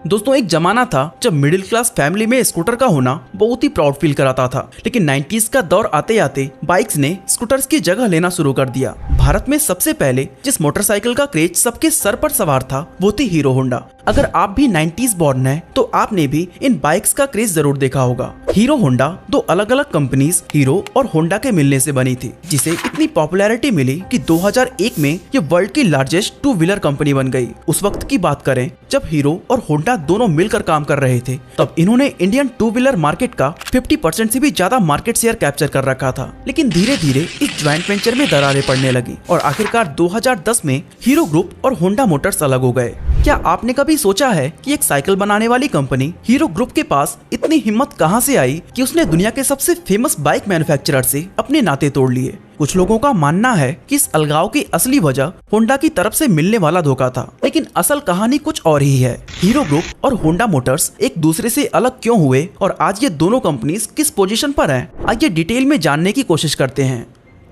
दोस्तों एक जमाना था जब मिडिल क्लास फैमिली में स्कूटर का होना बहुत ही प्राउड फील कराता था, लेकिन 90s का दौर आते आते बाइक्स ने स्कूटर्स की जगह लेना शुरू कर दिया। भारत में सबसे पहले जिस मोटरसाइकिल का क्रेज सबके सर पर सवार था वो थी हीरो होंडा। अगर आप भी 90s बॉर्न हैं तो आपने भी इन बाइक्स का क्रेज जरूर देखा होगा। हीरो होंडा दो अलग अलग कंपनीज हीरो और होंडा के मिलने से बनी थी, जिसे इतनी पॉपुलैरिटी मिली कि 2001 में ये वर्ल्ड की लार्जेस्ट टू व्हीलर कंपनी बन गई। उस वक्त की बात करें जब हीरो और होंडा दोनों मिलकर काम कर रहे थे, तब इन्होंने इंडियन टू व्हीलर मार्केट का 50% से भी ज्यादा मार्केट शेयर कैप्चर कर रखा था। लेकिन धीरे धीरे इस ज्वाइंट वेंचर में दरारें पड़ने लगी और आखिरकार 2010 में हीरो ग्रुप और होंडा मोटर्स अलग हो गए। क्या आपने कभी सोचा है कि एक साइकिल बनाने वाली कंपनी हीरो ग्रुप के पास इतनी हिम्मत कहां से आई कि उसने दुनिया के सबसे फेमस बाइक मैन्युफैक्चरर से अपने नाते तोड़ लिए? कुछ लोगों का मानना है कि इस अलगाव की असली वजह होंडा की तरफ से मिलने वाला धोखा था, लेकिन असल कहानी कुछ और ही है। हीरो ग्रुप और होंडा मोटर्स एक दूसरे से अलग क्यों हुए और आज ये दोनों कंपनीज किस पोजीशन पर हैं, आइए डिटेल में जानने की कोशिश करते हैं।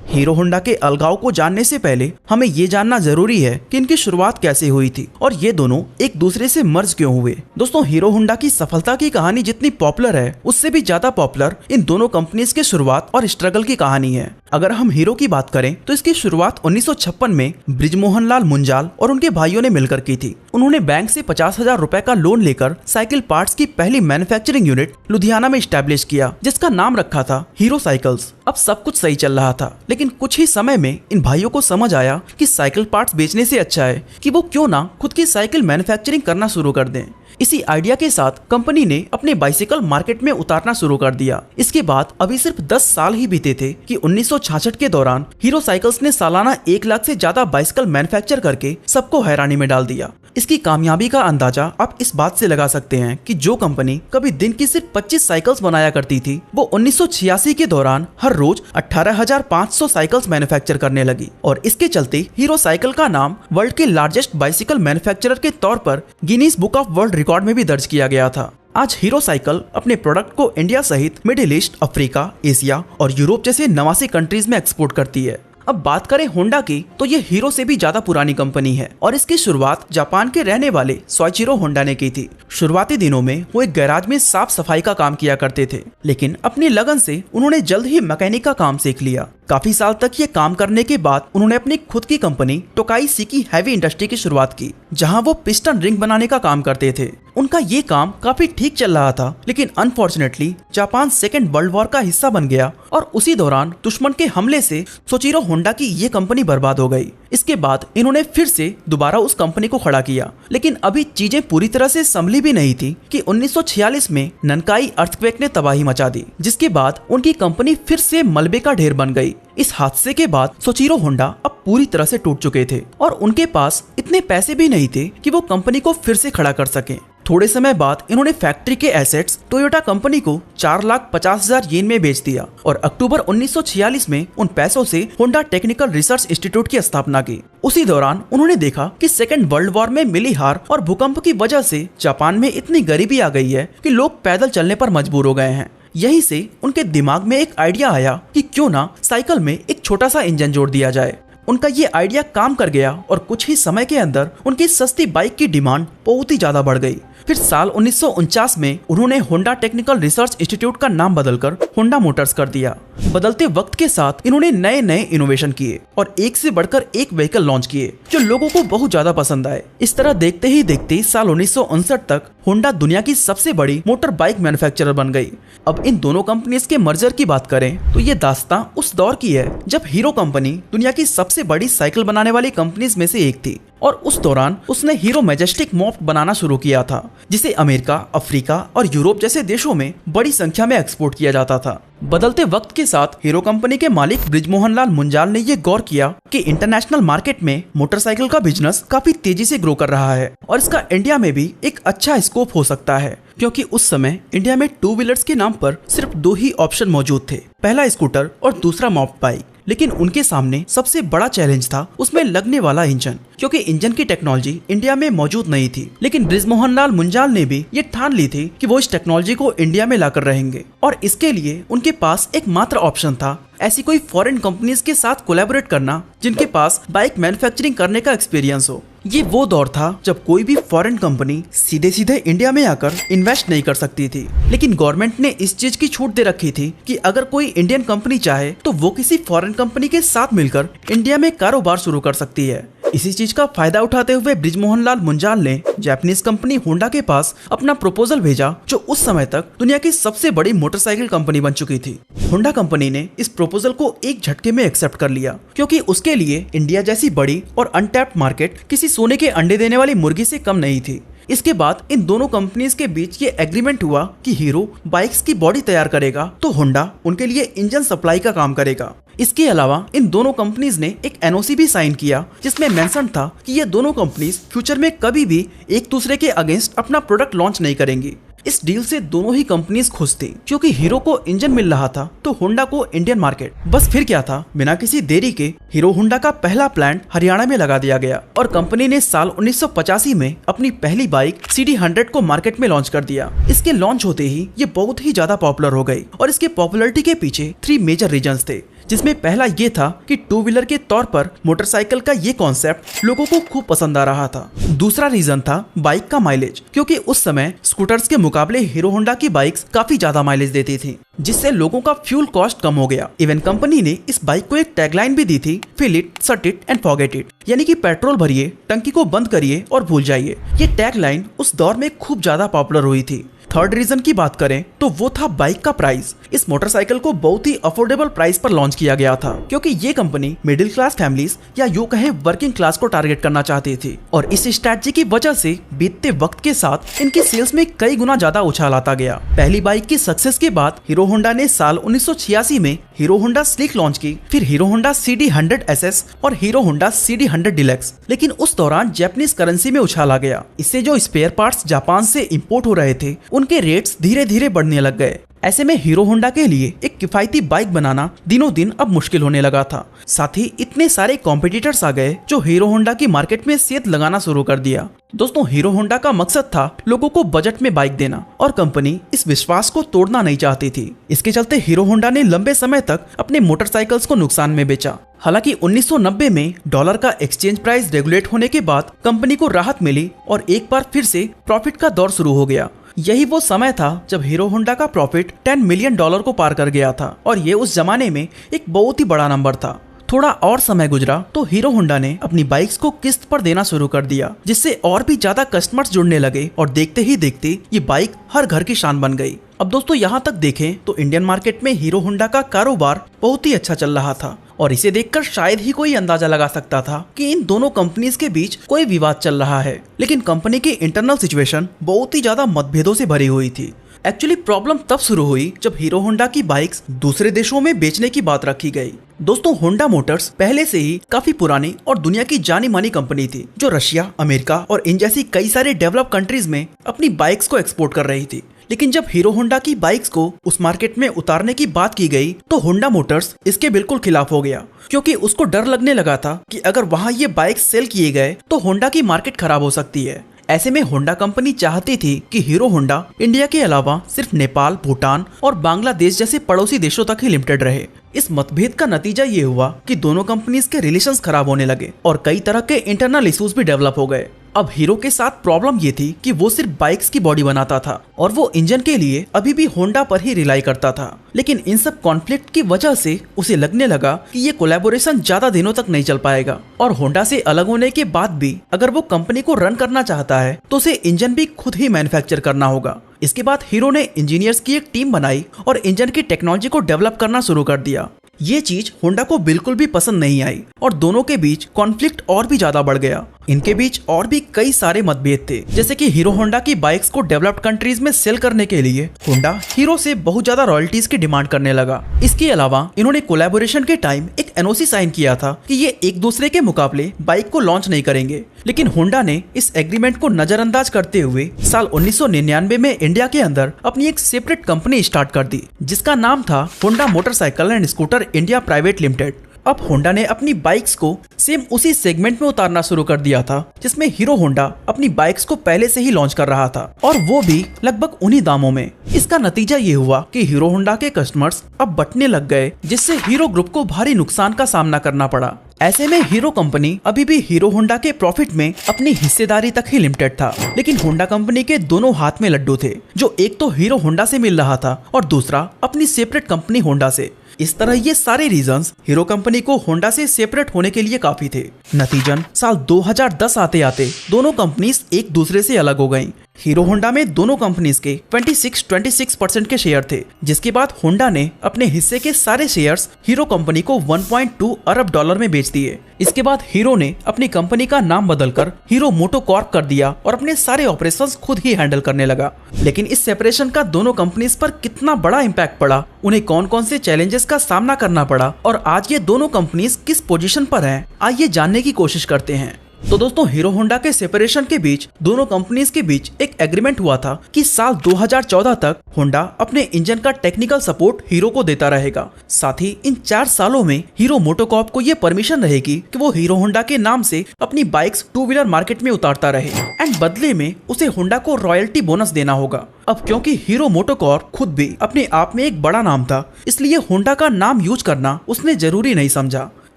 हीरो होंडा के अलगाव को जानने से पहले हमें ये जानना जरूरी है कि इनकी शुरुआत कैसे हुई थी और ये दोनों एक दूसरे से मर्ज क्यों हुए। दोस्तों हीरो होंडा की सफलता की कहानी जितनी पॉपुलर है उससे भी ज्यादा पॉपुलर इन दोनों कंपनीज के शुरुआत और स्ट्रगल की कहानी है। अगर हम हीरो की बात करें तो इसकी शुरुआत 1956 में ब्रिजमोहन लाल मुंजाल और उनके भाइयों ने मिलकर की थी। उन्होंने बैंक से 50,000 रुपए का लोन लेकर साइकिल पार्ट्स की पहली मैन्युफैक्चरिंग यूनिट लुधियाना में स्टैब्लिश किया, जिसका नाम रखा था हीरो साइकिल्स। अब सब कुछ सही चल रहा था, लेकिन कुछ ही समय में इन भाइयों को समझ आया कि साइकिल पार्ट्स बेचने से अच्छा है कि वो क्यों ना खुद की साइकिल मैन्युफैक्चरिंग करना शुरू कर दें। इसी आइडिया के साथ कंपनी ने अपने बाइसिकल मार्केट में उतारना शुरू कर दिया। इसके बाद अभी सिर्फ 10 साल ही बीते थे कि 1966 के दौरान हीरो साइकिल्स ने सालाना 1 लाख से ज्यादा बाइसिकल मैन्युफैक्चर करके सबको हैरानी में डाल दिया। इसकी कामयाबी का अंदाजा आप इस बात से लगा सकते हैं कि जो कंपनी कभी दिन की सिर्फ 25 साइकिल्स बनाया करती थी, वो 1986 के दौरान हर रोज 18,500 साइकिल्स मैन्युफैक्चर करने लगी और इसके चलते हीरो साइकिल का नाम वर्ल्ड के लार्जेस्ट बाइसिकल मैन्युफैक्चरर के तौर पर Guinness book of world record में भी दर्ज किया गया था। आज हीरो साइकिल अपने प्रोडक्ट को इंडिया सहित मिडिल ईस्ट, अफ्रीका, एशिया और यूरोप जैसे 89 कंट्रीज में एक्सपोर्ट करती है। अब बात करें होंडा की तो ये हीरो से भी ज्यादा पुरानी कंपनी है और इसकी शुरुआत जापान के रहने वाले सोइचिरो होंडा ने की थी। शुरुआती दिनों में वो एक गैराज में साफ सफाई का काम किया करते थे, लेकिन अपनी लगन से उन्होंने जल्द ही मैकेनिक का काम सीख लिया। काफी साल तक ये काम करने के बाद उन्होंने अपनी खुद की कंपनी टोकाई सिकी हैवी इंडस्ट्री की शुरुआत की, जहां वो पिस्टन रिंग बनाने का काम करते थे। उनका ये काम काफी ठीक चल रहा था, लेकिन unfortunately Japan second world war का हिस्सा बन गया और उसी दौरान दुश्मन के हमले से सोइचिरो होंडा की ये कंपनी बर्बाद हो गई। इसके बाद इन्होंने फिर से दोबारा उस कंपनी को खड़ा किया, लेकिन अभी चीजें पूरी तरह से संभली भी नहीं थी कि 1946 में ननकाई अर्थक्वेक ने तबाही मचा दी, जिसके बाद उनकी कंपनी फिर से मलबे का ढेर बन गई। इस हादसे के बाद सोइचिरो होंडा अब पूरी तरह से टूट चुके थे और उनके पास इतने पैसे भी नहीं थे कि वो कंपनी को फिर से खड़ा कर सकें। थोड़े समय बाद इन्होंने फैक्ट्री के एसेट्स टोयोटा कंपनी को 4,50,000 येन में बेच दिया और अक्टूबर 1946 में उन पैसों से होंडा टेक्निकल रिसर्च इंस्टीट्यूट की स्थापना की। उसी दौरान उन्होंने देखा कि सेकेंड वर्ल्ड वॉर में मिली हार और भूकंप की वजह से जापान में इतनी गरीबी आ गई है कि लोग पैदल चलने पर मजबूर हो गए हैं। यहीं से उनके दिमाग में एक आइडिया आया कि क्यों ना साइकिल में एक छोटा सा इंजन जोड़ दिया जाए। उनका ये आइडिया काम कर गया और कुछ ही समय के अंदर उनकी सस्ती बाइक की डिमांड बहुत ही ज्यादा बढ़ गई। फिर साल 1949 में उन्होंने होंडा टेक्निकल रिसर्च इंस्टीट्यूट का नाम बदलकर होंडा मोटर्स कर दिया। बदलते वक्त के साथ इन्होंने नए नए इनोवेशन किए और एक से बढ़कर एक व्हीकल लॉन्च किए जो लोगों को बहुत ज्यादा पसंद आए। इस तरह देखते ही देखते साल 1959 तक होंडा दुनिया की सबसे बड़ी मोटर बाइक मैन्युफैक्चरर बन गई। अब इन दोनों कंपनीज के मर्जर की बात करें तो ये दास्तां उस दौर की है जब हीरो कंपनी दुनिया की सबसे बड़ी साइकिल बनाने वाली कंपनीज में से एक थी और उस दौरान उसने हीरो मैजेस्टिक मॉफ्ट बनाना शुरू किया था, जिसे अमेरिका, अफ्रीका और यूरोप जैसे देशों में बड़ी संख्या में एक्सपोर्ट किया जाता था। बदलते वक्त के साथ हीरो कंपनी के मालिक ब्रिजमोहन लाल मुंजाल ने ये गौर किया कि इंटरनेशनल मार्केट में मोटरसाइकिल का बिजनेस काफी तेजी से ग्रो कर रहा है और इसका इंडिया में भी एक अच्छा स्कोप हो सकता है, क्योंकि उस समय इंडिया में टू व्हीलर्स के नाम पर सिर्फ 2 ही ऑप्शन मौजूद थे, पहला स्कूटर और दूसरा मॉप बाइक। लेकिन उनके सामने सबसे बड़ा चैलेंज था उसमें लगने वाला इंजन, क्योंकि इंजन की टेक्नोलॉजी इंडिया में मौजूद नहीं थी। लेकिन बृजमोहन लाल मुंजाल ने भी ये ठान ली थी कि वो इस टेक्नोलॉजी को इंडिया में लाकर रहेंगे, और इसके लिए उनके पास एक मात्र ऑप्शन था, ऐसी कोई फॉरेन कंपनीज के साथ कोलैबोरेट करना जिनके पास बाइक मैन्युफैक्चरिंग करने का एक्सपीरियंस हो। ये वो दौर था जब कोई भी फॉरेन कंपनी सीधे सीधे इंडिया में आकर इन्वेस्ट नहीं कर सकती थी, लेकिन गवर्नमेंट ने इस चीज की छूट दे रखी थी कि अगर कोई इंडियन कंपनी चाहे तो वो किसी फॉरेन कंपनी के साथ मिलकर इंडिया में कारोबार शुरू कर सकती है। इसी चीज का फायदा उठाते हुए बृजमोहन लाल मुंजाल ने जापानीज कंपनी होंडा के पास अपना प्रपोजल भेजा, जो उस समय तक दुनिया की सबसे बड़ी मोटरसाइकिल कंपनी बन चुकी थी। होंडा कंपनी ने इस प्रपोजल को एक झटके में एक्सेप्ट कर लिया, क्योंकि उसके लिए इंडिया जैसी बड़ी और अनटैप्ड मार्केट किसी सोने के अंडे देने वाली मुर्गी से कम नहीं थी। इसके बाद इन दोनों कंपनीज के बीच ये एग्रीमेंट हुआ कि हीरो बाइक्स की बॉडी तैयार करेगा तो होंडा उनके लिए इंजन सप्लाई का काम करेगा। इसके अलावा इन दोनों कंपनीज ने एक एनओसी भी साइन किया, जिसमें मेंशन था कि ये दोनों कंपनीज फ्यूचर में कभी भी एक दूसरे के अगेंस्ट अपना प्रोडक्ट लॉन्च नहीं करेंगी। इस डील से दोनों ही कंपनीज खुश थी, क्योंकि हीरो को इंजन मिल रहा था तो होंडा को इंडियन मार्केट। बस फिर क्या था, बिना किसी देरी के हीरो होंडा का पहला प्लांट हरियाणा में लगा दिया गया और कंपनी ने साल 1985 में अपनी पहली बाइक CD100 को मार्केट में लॉन्च कर दिया। इसके लॉन्च होते ही ये बहुत ही ज्यादा पॉपुलर हो गई, और इसके पॉपुलैरिटी के पीछे 3 मेजर रीजंस थे, जिसमें पहला ये था कि टू व्हीलर के तौर पर मोटरसाइकिल का ये कॉन्सेप्ट लोगों को खूब पसंद आ रहा था। दूसरा रीजन था बाइक का माइलेज, क्योंकि उस समय स्कूटर्स के मुकाबले हीरो होंडा की बाइक्स काफी ज्यादा माइलेज देती थी, जिससे लोगों का फ्यूल कॉस्ट कम हो गया। इवन कंपनी ने इस बाइक को एक टैगलाइन भी दी थी, फिल इट, सट इट एंड फॉरगेट इट, यानी कि पेट्रोल भरिए, टंकी को बंद करिए और भूल जाइए। ये टैगलाइन उस दौर में खूब ज्यादा पॉपुलर हुई थी। थर्ड रीजन की बात करें तो वो था बाइक का प्राइस। इस मोटरसाइकिल को बहुत ही अफोर्डेबल प्राइस पर लॉन्च किया गया था, क्योंकि ये कंपनी मिडिल क्लास फैमिलीज या यूं कहें वर्किंग क्लास को टारगेट करना चाहती थी, और इस स्ट्रैटेजी की वजह से बीतते वक्त के साथ इनकी सेल्स में कई गुना ज्यादा उछाल आता गया। पहली बाइक की सक्सेस के बाद हीरो होंडा ने साल 1986 में हीरो होंडा स्लिक लॉन्च की, फिर हीरो होंडा CD100 SS और हीरो होंडा CD100 डिलक्स। लेकिन उस दौरान जापानीज करेंसी में उछाल आ गया। इससे जो स्पेयर पार्ट्स जापान से इंपोर्ट हो रहे थे उनके रेट्स धीरे धीरे बढ़ने लग गए। ऐसे में हीरो होंडा के लिए एक किफायती बाइक बनाना दिनों दिन अब मुश्किल होने लगा था। साथ ही इतने सारे कॉम्पिटिटर्स आ गए जो हीरो होंडा की मार्केट में सेध लगाना शुरू कर दिया। दोस्तों, हीरो होंडा का मकसद था लोगों को बजट में बाइक देना, और कंपनी इस विश्वास को तोड़ना नहीं चाहती थी। इसके चलते हीरो होंडा ने लंबे समय तक अपने मोटरसाइकिल्स को नुकसान में बेचा। हालांकि 1990 में डॉलर का एक्सचेंज प्राइस रेगुलेट होने के बाद कंपनी को राहत मिली और एक बार फिर से प्रॉफिट का दौर शुरू हो गया। यही वो समय था जब हीरो होंडा का प्रॉफिट $10 मिलियन को पार कर गया था, और ये उस जमाने में एक बहुत ही बड़ा नंबर था। थोड़ा और समय गुजरा तो हीरो होंडा ने अपनी बाइक्स को किस्त पर देना शुरू कर दिया, जिससे और भी ज्यादा कस्टमर्स जुड़ने लगे, और देखते ही देखते ये बाइक हर घर की शान बन गई। अब दोस्तों, यहाँ तक देखें तो इंडियन मार्केट में हीरो होंडा का कारोबार बहुत ही अच्छा चल रहा था, और इसे देखकर शायद ही कोई अंदाजा लगा सकता था कि इन दोनों कंपनीज के बीच कोई विवाद चल रहा है। लेकिन कंपनी की इंटरनल सिचुएशन बहुत ही ज्यादा मतभेदों से भरी हुई थी। एक्चुअली प्रॉब्लम तब शुरू हुई जब हीरो होंडा की बाइक्स दूसरे देशों में बेचने की बात रखी गई। दोस्तों, होंडा मोटर्स पहले से ही काफी पुरानी और दुनिया की जानी मानी कंपनी थी, जो रशिया, अमेरिका और इन जैसी कई सारे डेवलप कंट्रीज में अपनी बाइक्स को एक्सपोर्ट कर रही थी। लेकिन जब हीरो होंडा की बाइक्स को उस मार्केट में उतारने की बात की गई तो होंडा मोटर्स इसके बिल्कुल खिलाफ हो गया, क्योंकि उसको डर लगने लगा था कि अगर वहाँ ये बाइक सेल किए गए तो होंडा की मार्केट खराब हो सकती है। ऐसे में होंडा कंपनी चाहती थी कि हीरो होंडा इंडिया के अलावा सिर्फ नेपाल, भूटान और बांग्लादेश जैसे पड़ोसी देशों तक ही लिमिटेड रहे। इस मतभेद का नतीजा ये हुआ कि दोनों कंपनीज के रिलेशंस खराब होने लगे और कई तरह के इंटरनल इश्यूज भी डेवलप हो गए। अब हीरो के साथ प्रॉब्लम ये थी कि वो सिर्फ बाइक्स की बॉडी बनाता था और वो इंजन के लिए अभी भी होंडा पर ही रिलाई करता था। लेकिन इन सब कॉन्फ्लिक्ट की वजह से उसे लगने लगा कि ये कोलैबोरेशन ज्यादा दिनों तक नहीं चल पाएगा, और होंडा से अलग होने के बाद भी अगर वो कंपनी को रन करना चाहता है तो उसे इंजन भी खुद ही मैन्युफैक्चर करना होगा। इसके बाद हीरो ने इंजीनियर्स की एक टीम बनाई और इंजन की टेक्नोलॉजी को डेवलप करना शुरू कर दिया। ये चीज होंडा को बिल्कुल भी पसंद नहीं आई और दोनों के बीच कॉन्फ्लिक्ट और भी ज्यादा बढ़ गया। इनके बीच और भी कई सारे मतभेद थे, जैसे कि हीरो होंडा की बाइक्स को डेवलप्ड कंट्रीज में सेल करने के लिए होंडा हीरो से बहुत ज्यादा रॉयल्टीज की डिमांड करने लगा। इसके अलावा इन्होंने कोलैबोरेशन के टाइम एक एनओसी साइन किया था कि ये एक दूसरे के मुकाबले बाइक को लॉन्च नहीं करेंगे। लेकिन होंडा ने इस एग्रीमेंट को नजरअंदाज करते हुए साल 1999 में इंडिया के अंदर अपनी एक सेपरेट कंपनी स्टार्ट कर दी, जिसका नाम था Honda motorcycle and scooter India private limited. अब होंडा ने अपनी बाइक्स को सेम उसी सेगमेंट में उतारना शुरू कर दिया था जिसमें हीरो होंडा अपनी बाइक्स को पहले से ही लॉन्च कर रहा था, और वो भी लगभग उन्हीं दामों में। इसका नतीजा ये हुआ कि हीरो होंडा के कस्टमर्स अब बंटने लग गए, जिससे हीरो ग्रुप को भारी नुकसान का सामना करना पड़ा। ऐसे में हीरो कंपनी अभी भी हीरो होंडा के प्रॉफिट में अपनी हिस्सेदारी तक ही लिमिटेड था, लेकिन होंडा कंपनी के दोनों हाथ में लड्डू थे, जो एक तो हीरो होंडा से मिल रहा था और दूसरा अपनी सेपरेट कंपनी होंडा से। इस तरह ये सारे रीजंस हीरो कंपनी को होंडा से सेपरेट होने के लिए काफी थे। नतीजन साल 2010 आते आते दोनों कंपनीज एक दूसरे से अलग हो गईं। हीरो होंडा में दोनों कंपनीज के 26% के शेयर थे, जिसके बाद होंडा ने अपने हिस्से के सारे शेयर्स हीरो कंपनी को 1.2 अरब डॉलर में बेच दिए। इसके बाद हीरो ने अपनी कंपनी का नाम बदलकर हीरो मोटो कॉर्प कर दिया और अपने सारे ऑपरेशंस खुद ही हैंडल करने लगा। लेकिन इस सेपरेशन का दोनों कंपनीज पर कितना बड़ा इम्पैक्ट पड़ा, उन्हें कौन कौन से चैलेंजेस का सामना करना पड़ा और आज ये दोनों कंपनीज किस पोजीशन पर हैं, आइए जानने की कोशिश करते हैं। तो दोस्तों, हीरो होंडा के सेपरेशन के बीच दोनों कंपनीज के बीच एक एग्रीमेंट हुआ था कि साल 2014 तक होंडा अपने इंजन का टेक्निकल सपोर्ट हीरो को देता रहेगा। साथ ही इन 4 सालों में हीरो मोटोकॉर्प को ये परमिशन रहेगी कि वो हीरो होंडा के नाम से अपनी बाइक्स 2 व्हीलर मार्केट में उतारता रहे, एंड बदले में उसे होंडा को रॉयल्टी बोनस देना होगा। अब क्योंकि हीरो मोटोकॉर्प खुद भी अपने आप में एक बड़ा नाम था, इसलिए होंडा का नाम यूज करना उसने जरूरी नहीं समझा।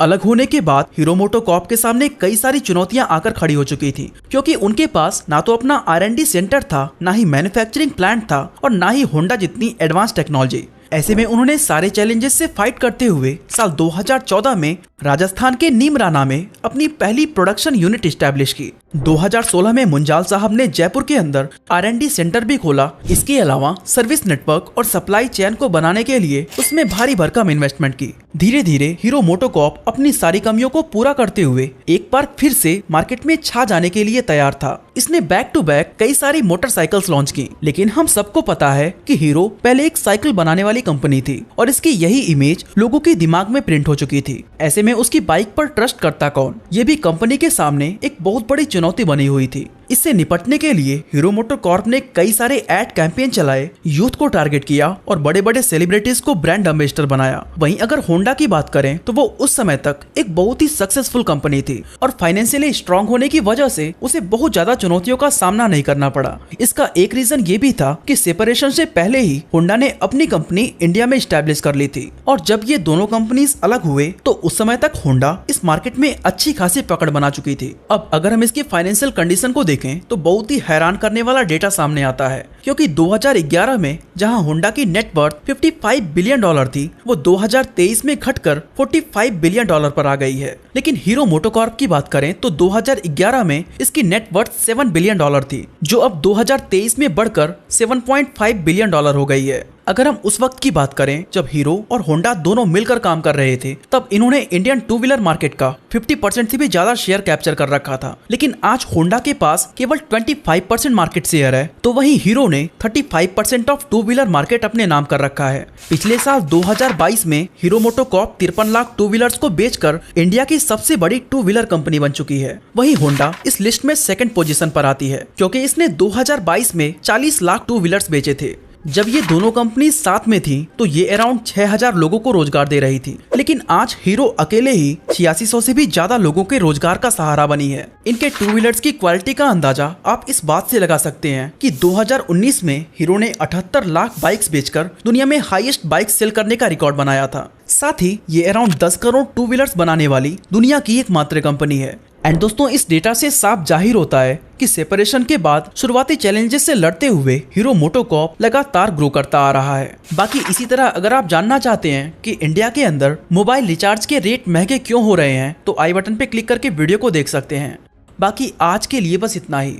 अलग होने के बाद हीरो मोटोकॉर्प के सामने कई सारी चुनौतियां आकर खड़ी हो चुकी थी, क्योंकि उनके पास ना तो अपना R&D सेंटर था, ना ही मैन्युफैक्चरिंग प्लांट था और ना ही होंडा जितनी एडवांस टेक्नोलॉजी। ऐसे में उन्होंने सारे चैलेंजेस से फाइट करते हुए साल 2014 में राजस्थान के नीमराना में अपनी पहली प्रोडक्शन यूनिट स्टैब्लिश की। 2016 में मुंजाल साहब ने जयपुर के अंदर R&D सेंटर भी खोला। इसके अलावा सर्विस नेटवर्क और सप्लाई चेन को बनाने के लिए उसमें भारी भरकम इन्वेस्टमेंट की। धीरे धीरे हीरो मोटोकॉर्प अपनी सारी कमियों को पूरा करते हुए एक बार फिर से मार्केट में छा जाने के लिए तैयार था। इसने बैक टू बैक कई सारी मोटरसाइकिल्स लॉन्च की, लेकिन हम सबको पता है कि हीरो पहले एक साइकिल बनाने वाली कंपनी थी और इसकी यही इमेज लोगों के दिमाग में प्रिंट हो चुकी थी। ऐसे में उसकी बाइक पर ट्रस्ट करता कौन, ये भी कंपनी के सामने एक बहुत बड़ी चुनौती बनी हुई थी। इससे निपटने के लिए हीरो मोटोकॉर्प ने कई सारे एड कैंपेन चलाए, यूथ को टारगेट किया और बड़े बड़े सेलिब्रिटीज को ब्रांड एम्बेसडर बनाया। वहीं अगर होंडा की बात करें तो वो उस समय तक एक बहुत ही सक्सेसफुल कंपनी थी और फाइनेंशियली स्ट्रांग होने की वजह से उसे बहुत ज्यादा चुनौतियों का सामना नहीं करना पड़ा। इसका एक रीजन ये भी था कि सेपरेशन से पहले ही होंडा ने अपनी कंपनी इंडिया में स्टैब्लिश कर ली थी, और जब ये दोनों कंपनीज अलग हुए तो उस समय तक होंडा इस मार्केट में अच्छी खासी पकड़ बना चुकी थी। अब अगर हम इसकी फाइनेंशियल कंडीशन को देखें तो बहुत ही हैरान करने वाला डेटा सामने आता है, क्योंकि 2011 में जहां होंडा की नेट वर्थ $55 बिलियन थी, वो 2023 में घटकर $45 बिलियन पर आ गई है। लेकिन हीरो मोटोकॉर्प की बात करें तो 2011 में इसकी नेट वर्थ $7 बिलियन थी, जो अब 2023 में बढ़कर $7.5 बिलियन हो गई है। अगर हम उस वक्त की बात करें जब हीरो और होंडा दोनों मिलकर काम कर रहे थे, तब इन्होंने इंडियन 2 व्हीलर मार्केट का 50% से भी ज्यादा शेयर कैप्चर कर रखा था। लेकिन आज होंडा के पास केवल 25% मार्केट शेयर है, तो वहीं हीरो ने 35% ऑफ 2 व्हीलर मार्केट अपने नाम कर रखा है। पिछले साल 2022 में हीरो मोटोकॉर्प 53 लाख 2 व्हीलर्स को बेचकर इंडिया की सबसे बड़ी 2 व्हीलर कंपनी बन चुकी है। वहीं होंडा इस लिस्ट में सेकंड पोजीशन पर आती है, क्योंकि इसने 2022 में 40 लाख 2 व्हीलर्स बेचे थे। जब ये दोनों कंपनी साथ में थी तो ये अराउंड 6000 लोगों को रोजगार दे रही थी, लेकिन आज हीरो अकेले ही 8600 से भी ज्यादा लोगों के रोजगार का सहारा बनी है। इनके 2 व्हीलर्स की क्वालिटी का अंदाजा आप इस बात से लगा सकते हैं कि 2019 में हीरो ने 78 लाख बाइक्स बेचकर दुनिया में हाईएस्ट बाइक सेल करने का रिकॉर्ड बनाया था। साथ ही ये अराउंड 10 करोड़ 2 व्हीलर्स बनाने वाली दुनिया की एकमात्र कंपनी है। एंड दोस्तों, इस डेटा से साफ जाहिर होता है कि सेपरेशन के बाद शुरुआती चैलेंजेस से लड़ते हुए हीरो मोटोकॉर्प लगातार ग्रो करता आ रहा है। बाकी इसी तरह अगर आप जानना चाहते हैं कि इंडिया के अंदर मोबाइल रिचार्ज के रेट महंगे क्यों हो रहे हैं, तो आई बटन पे क्लिक करके वीडियो को देख सकते हैं। बाकी आज के लिए बस इतना ही।